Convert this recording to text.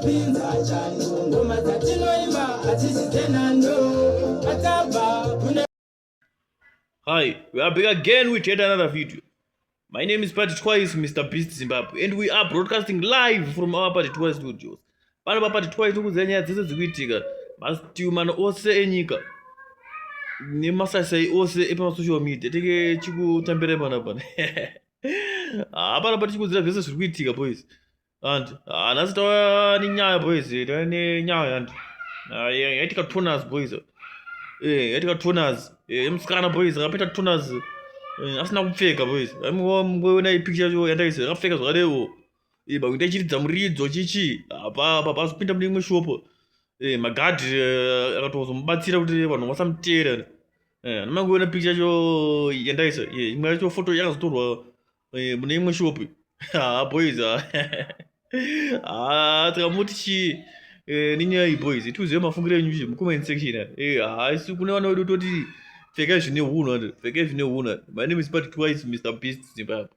Hi, we are back again with yet another video. My name is Paddytwice, Mr. Beast Zimbabwe, and we are broadcasting live from our Paddytwice studios. Pano pa Paddytwice tikuzanya dzese dzikuitika masitumano ose enyika nemasasai ose epama-social media teke chikutambira panapa. Apana pa tichikudzira zvese zviri kuitika boys. And nhasi tava nenyaya boys, tava nenyaya antu yaitika toners boys. Yaitika toners emusikana boys akapeta toners asina kupfeka boys. Amboona ipicture yacho yandaisa akapfeka zvakadewo bakuita chiridza muridzo chichi apa pasipinda mune imwe shopo magadhi akatozomubatsira kuti vanhu vasamuteera. Anomangoona picture yacho yandaisa imwe yacho foto yakazotorwa mune imwe shopu boys. Tikamuti chi nenyaya iyi boys tiuzive mafungiro enyu mucomment section. Asi kune vana vedu toti pfekai zvine hunhu. My name is Paddytwice, Mr. Beast Zimbabwe.